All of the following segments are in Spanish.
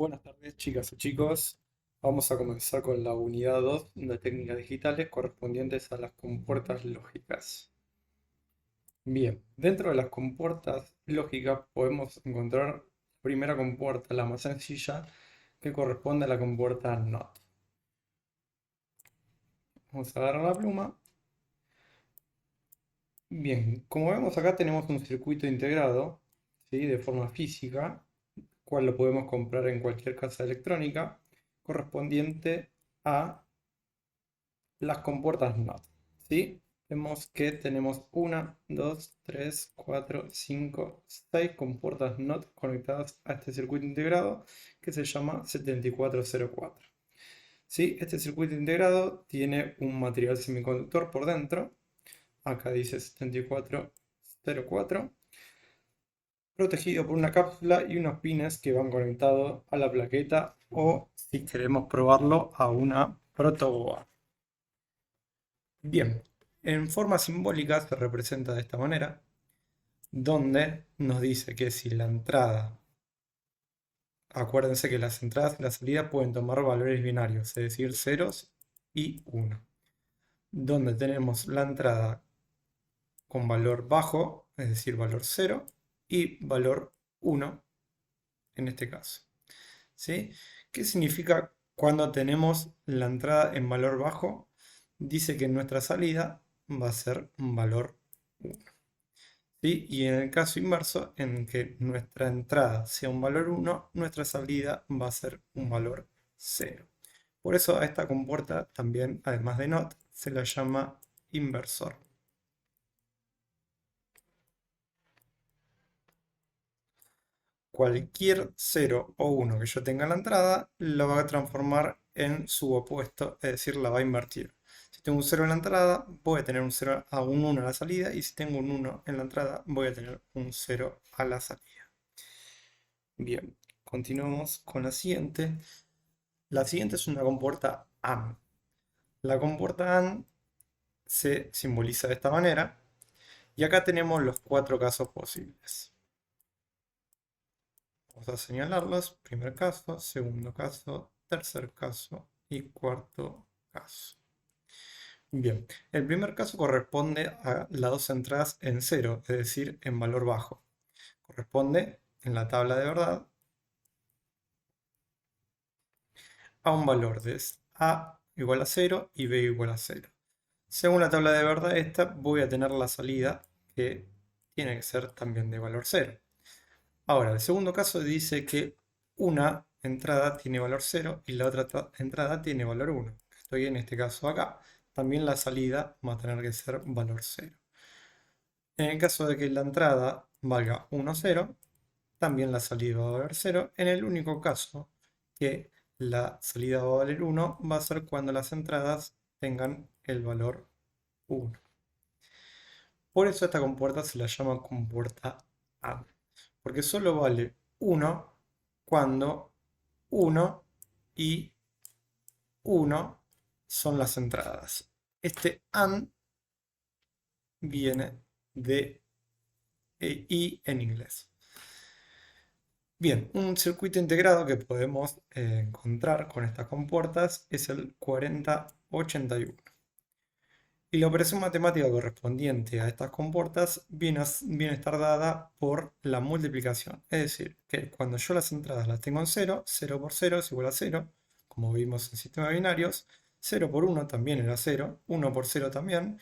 Buenas tardes, chicas y chicos. Vamos a comenzar con la unidad 2 de técnicas digitales correspondientes a las compuertas lógicas. Bien, dentro de las compuertas lógicas podemos encontrar la primera compuerta, la más sencilla, que corresponde a la compuerta NOT. Vamos a agarrar la pluma. Bien, como vemos acá tenemos un circuito integrado, ¿sí? De forma física, cual lo podemos comprar en cualquier casa electrónica, correspondiente a las compuertas NOT, ¿sí? Vemos que tenemos una, 2, 3, 4, 5, 6 compuertas NOT conectadas a este circuito integrado que se llama 7404. ¿Sí? Este circuito integrado tiene un material semiconductor por dentro, acá dice 7404, protegido por una cápsula y unos pines que van conectados a la plaqueta o, si queremos probarlo, a una protoboard. Bien, en forma simbólica se representa de esta manera, donde nos dice que si la entrada, acuérdense que las entradas y la salida pueden tomar valores binarios, es decir, ceros y 1, donde tenemos la entrada con valor bajo, es decir, valor 0, y valor 1 en este caso. ¿Sí? ¿Qué significa cuando tenemos la entrada en valor bajo? Dice que nuestra salida va a ser un valor 1. ¿Sí? Y en el caso inverso, en que nuestra entrada sea un valor 1, nuestra salida va a ser un valor 0. Por eso a esta compuerta también, además de NOT, se la llama inversor. Cualquier 0 o 1 que yo tenga en la entrada, la va a transformar en su opuesto, es decir, la va a invertir. Si tengo un 0 en la entrada, voy a tener un 0 a un 1 a la salida, y si tengo un 1 en la entrada, voy a tener un 0 a la salida. Bien, continuamos con la siguiente. La siguiente es una compuerta AND. La compuerta AND se simboliza de esta manera, y acá tenemos los cuatro casos posibles. Vamos a señalarlos: primer caso, segundo caso, tercer caso y cuarto caso. Bien, el primer caso corresponde a las dos entradas en cero, es decir, en valor bajo. Corresponde en la tabla de verdad a un valor de A igual a 0 y B igual a 0. Según la tabla de verdad esta, voy a tener la salida que tiene que ser también de valor 0. Ahora, el segundo caso dice que una entrada tiene valor 0 y la otra entrada tiene valor 1. Estoy en este caso acá. También la salida va a tener que ser valor 0. En el caso de que la entrada valga 1, 0, también la salida va a valer 0. En el único caso que la salida va a valer 1 va a ser cuando las entradas tengan el valor 1. Por eso esta compuerta se la llama compuerta AND, porque solo vale 1 cuando 1 y 1 son las entradas. Este AND viene de y en inglés. Bien, un circuito integrado que podemos encontrar con estas compuertas es el 4081. Y la operación matemática correspondiente a estas compuertas viene a estar dada por la multiplicación. Es decir, que cuando yo las entradas las tengo en 0, 0 por 0 es igual a 0, como vimos en sistemas binarios. 0 por 1 también era 0, 1 por 0 también.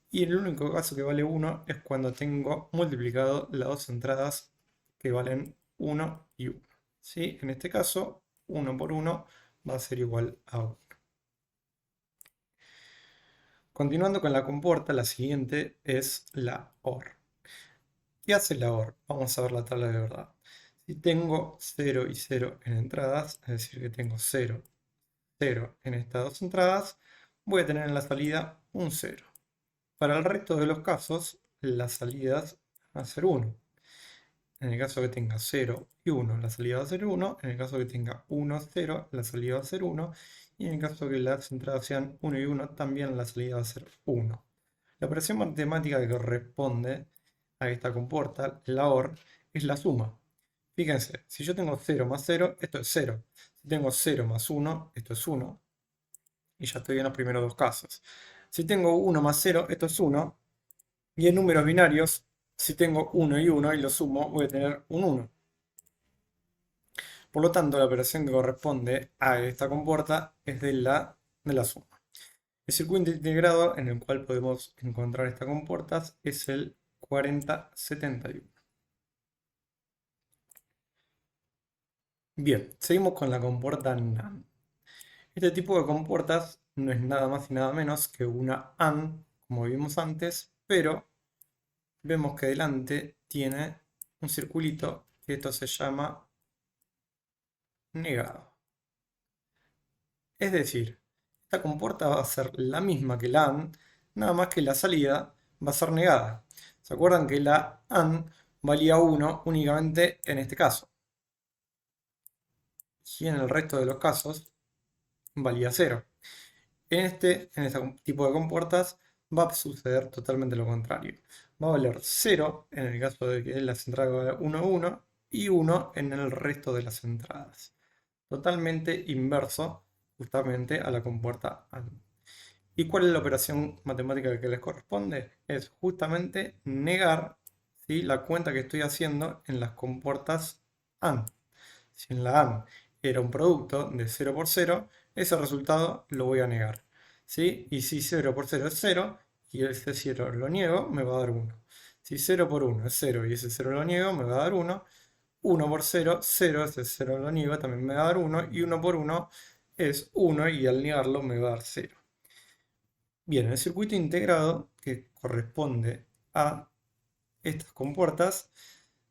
Y el único caso que vale 1 es cuando tengo multiplicado las dos entradas que valen 1 y 1. ¿Sí? En este caso, 1 por 1 va a ser igual a 1. Continuando con la compuerta, la siguiente es la OR. ¿Qué hace la OR? Vamos a ver la tabla de verdad. Si tengo 0 y 0 en entradas, es decir, que tengo 0, 0 en estas dos entradas, voy a tener en la salida un 0. Para el resto de los casos, las salidas van a ser 1. En el caso que tenga 0 y 1, la salida va a ser 1. En el caso que tenga 1, 0, la salida va a ser 1. Y en el caso que las entradas sean 1 y 1, también la salida va a ser 1. La operación matemática que corresponde a esta compuerta, la OR, es la suma. Fíjense, si yo tengo 0 más 0, esto es 0. Si tengo 0 más 1, esto es 1. Y ya estoy en los primeros dos casos. Si tengo 1 más 0, esto es 1. Y en números binarios, si tengo 1 y 1 y lo sumo, voy a tener un 1. Por lo tanto, la operación que corresponde a esta compuerta es de la suma. El circuito integrado en el cual podemos encontrar estas compuertas es el 4071. Bien, seguimos con la compuerta NAND. Este tipo de compuertas no es nada más y nada menos que una AND, como vimos antes, pero vemos que delante tiene un circulito que esto se llama negado. Es decir, esta compuerta va a ser la misma que la AND, nada más que la salida va a ser negada. ¿Se acuerdan que la AND valía 1 únicamente en este caso? Y en el resto de los casos valía 0. En este tipo de compuertas va a suceder totalmente lo contrario. Va a valer 0 en el caso de que las entradas valgan 1, 1 y 1 en el resto de las entradas. Totalmente inverso justamente a la compuerta AND. ¿Y cuál es la operación matemática que les corresponde? Es justamente negar, ¿sí?, la cuenta que estoy haciendo en las compuertas AND. Si en la AND era un producto de 0 por 0, ese resultado lo voy a negar, ¿sí? Y si 0 por 0 es 0 y ese 0 lo niego, me va a dar 1. Si 0 por 1 es 0 y ese 0 lo niego, me va a dar 1. 1 por 0, 0, ese 0 lo niego, también me va a dar 1. Y 1 por 1 es 1 y al negarlo me va a dar 0. Bien, el circuito integrado que corresponde a estas compuertas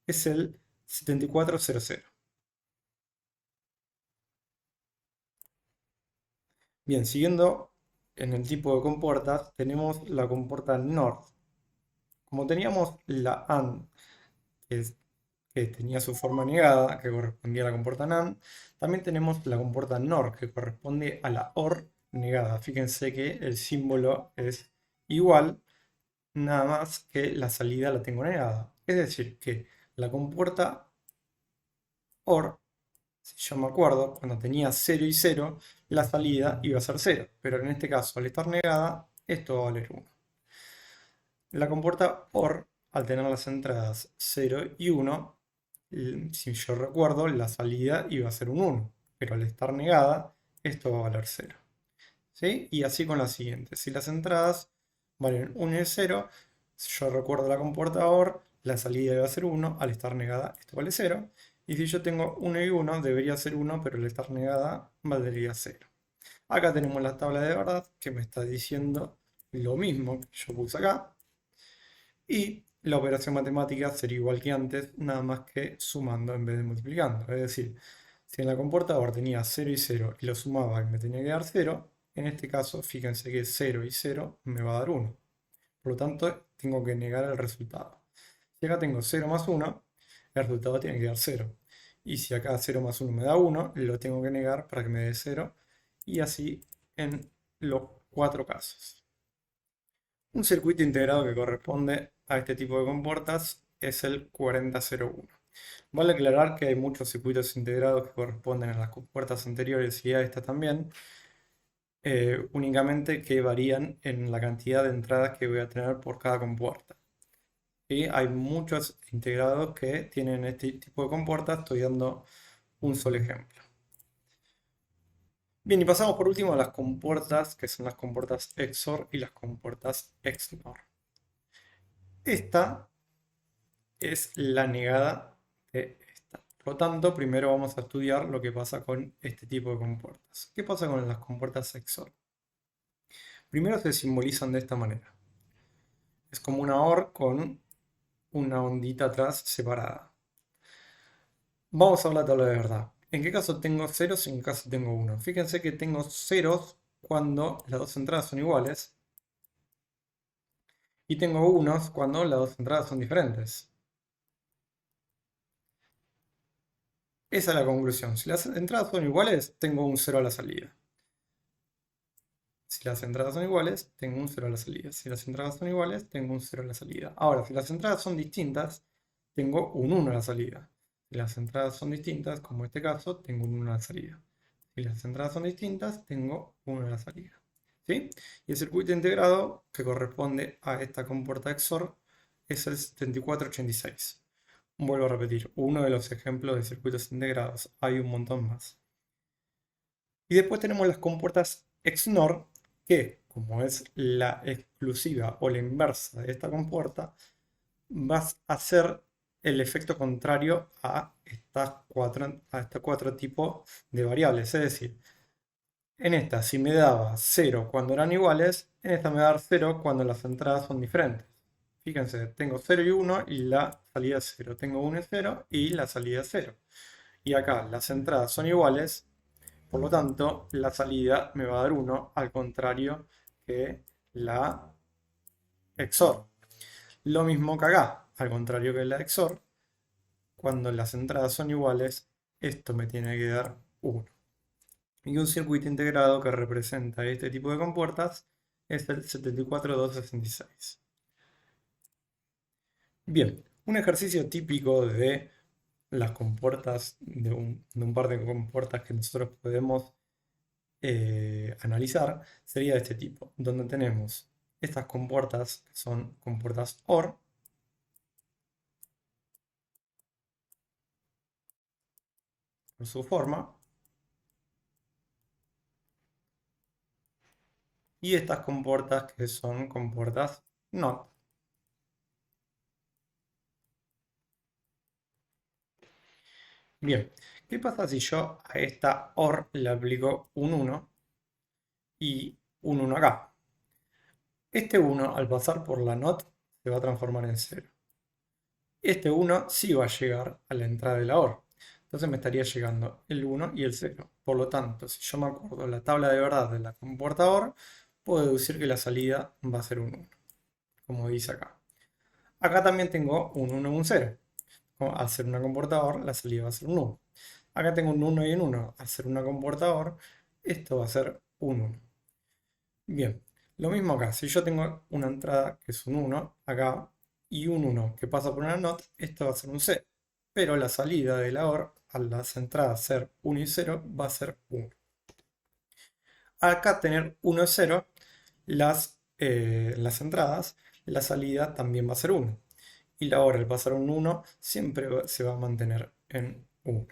es el 7400. Bien, siguiendo en el tipo de compuertas, tenemos la compuerta NOR. Como teníamos la AND, que tenía su forma negada, que correspondía a la compuerta NAND, también tenemos la compuerta NOR, que corresponde a la OR negada. Fíjense que el símbolo es igual, nada más que la salida la tengo negada. Es decir, que la compuerta OR, si yo me acuerdo, cuando tenía 0 y 0, la salida iba a ser 0. Pero en este caso, al estar negada, esto va a valer 1. La compuerta OR, al tener las entradas 0 y 1, si yo recuerdo, la salida iba a ser un 1. Pero al estar negada, esto va a valer 0. ¿Sí? Y así con la siguiente. Si las entradas valen 1 y 0, si yo recuerdo la compuerta OR, la salida debe ser 1, al estar negada esto vale 0. Y si yo tengo 1 y 1, debería ser 1, pero al estar negada valdría 0. Acá tenemos la tabla de verdad que me está diciendo lo mismo que yo puse acá. Y la operación matemática sería igual que antes, nada más que sumando en vez de multiplicando. Es decir, si en la comportador tenía 0 y 0 y lo sumaba y me tenía que dar 0, en este caso fíjense que 0 y 0 me va a dar 1. Por lo tanto, tengo que negar el resultado. Si acá tengo 0 más 1, el resultado tiene que dar 0. Y si acá 0 más 1 me da 1, lo tengo que negar para que me dé 0. Y así en los cuatro casos. Un circuito integrado que corresponde a este tipo de compuertas es el 4001. Vale aclarar que hay muchos circuitos integrados que corresponden a las compuertas anteriores y a esta también, únicamente que varían en la cantidad de entradas que voy a tener por cada compuerta. Y hay muchos integrados que tienen este tipo de compuertas, estoy dando un solo ejemplo. Bien, y pasamos por último a las compuertas, que son las compuertas XOR y las compuertas XNOR. Esta es la negada de esta. Por lo tanto, primero vamos a estudiar lo que pasa con este tipo de compuertas. ¿Qué pasa con las compuertas XOR? Primero se simbolizan de esta manera. Es como una OR con una ondita atrás separada. Vamos a ver la tabla de verdad. ¿En qué caso tengo ceros y en qué caso tengo 1? Fíjense que tengo ceros cuando las dos entradas son iguales y tengo unos cuando las dos entradas son diferentes. Esa es la conclusión. Si las entradas son iguales, tengo un 0 a la salida. Si las entradas son iguales, tengo un 0 a la salida. Si las entradas son iguales, tengo un 0 a la salida. Ahora, si las entradas son distintas, tengo un 1 a la salida. Si las entradas son distintas, como en este caso, tengo un 1 a la salida. Si las entradas son distintas, tengo 1 a la salida. ¿Sí? Y el circuito integrado que corresponde a esta compuerta XOR es el 7486. Vuelvo a repetir, uno de los ejemplos de circuitos integrados. Hay un montón más. Y después tenemos las compuertas XNOR, que como es la exclusiva o la inversa de esta compuerta, vas a hacer el efecto contrario a estos cuatro tipos de variables. Es decir, en esta, si me daba 0 cuando eran iguales, en esta me va a dar 0 cuando las entradas son diferentes. Fíjense, tengo 0 y 1 y la salida es 0. Tengo 1 y 0 y la salida es 0. Y acá las entradas son iguales, por lo tanto, la salida me va a dar 1, al contrario que la XOR. Lo mismo que acá, al contrario que la XOR, cuando las entradas son iguales, esto me tiene que dar 1. Y un circuito integrado que representa este tipo de compuertas es el 74266. Bien, un ejercicio típico de las compuertas, de un par de compuertas que nosotros podemos analizar, sería de este tipo, donde tenemos estas compuertas que son compuertas OR, por su forma, y estas compuertas que son compuertas NOT. Bien, ¿qué pasa si yo a esta OR le aplico un 1 y un 1 acá? Este 1 al pasar por la NOT se va a transformar en 0. Este 1 sí va a llegar a la entrada de la OR. Entonces me estaría llegando el 1 y el 0. Por lo tanto, si yo me acuerdo la tabla de verdad de la compuerta OR, puedo deducir que la salida va a ser un 1, como dice acá. Acá también tengo un 1 y un 0. Al ser una compuerta OR, la salida va a ser un 1. Acá tengo un 1 y un 1. Al ser una compuerta OR, esto va a ser un 1. Bien, lo mismo acá. Si yo tengo una entrada que es un 1 acá y un 1 que pasa por una NOT, esto va a ser un 0. Pero la salida de la OR, a las entradas ser 1 y 0, va a ser 1. Acá tener 1 y 0, las entradas, la salida también va a ser 1. Y la OR al pasar un 1 siempre se va a mantener en 1.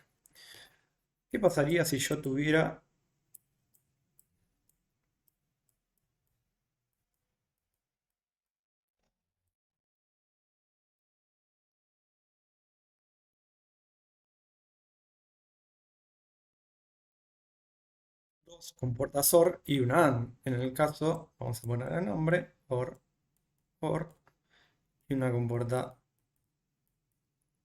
¿Qué pasaría si yo tuviera dos compuertas OR y una AND? En el caso, vamos a poner el nombre, OR, y una compuerta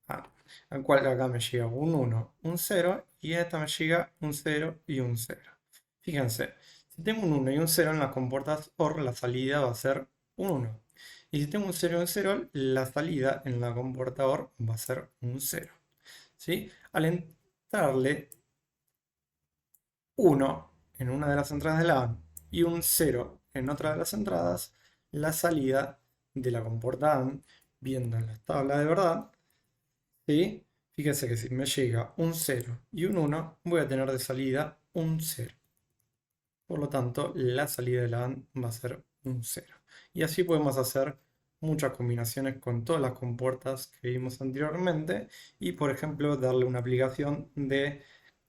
AND, al cual acá me llega un 1, un 0, y a esta me llega un 0 y un 0. Fíjense, si tengo un 1 y un 0 en las compuertas OR, la salida va a ser un 1. Y si tengo un 0 y un 0, la salida en la compuerta OR va a ser un 0. ¿Sí? Al entrarle 1 en una de las entradas de la AND y un 0 en otra de las entradas, la salida de la compuerta AND, viendo en la tabla de verdad, ¿sí? Fíjense que si me llega un 0 y un 1, voy a tener de salida un 0. Por lo tanto, la salida de la AND va a ser un 0. Y así podemos hacer muchas combinaciones con todas las compuertas que vimos anteriormente y, por ejemplo, darle una aplicación de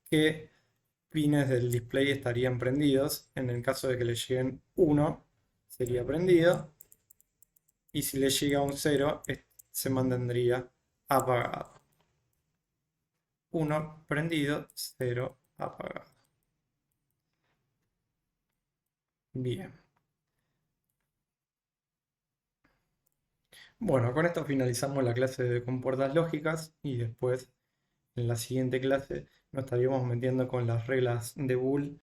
qué pines del display estarían prendidos. En el caso de que le lleguen 1, sería prendido. Y si le llega un 0, se mantendría apagado. 1 prendido, 0 apagado. Bien. Bueno, con esto finalizamos la clase de compuertas lógicas y después en la siguiente clase nos estaríamos metiendo con las reglas de Boole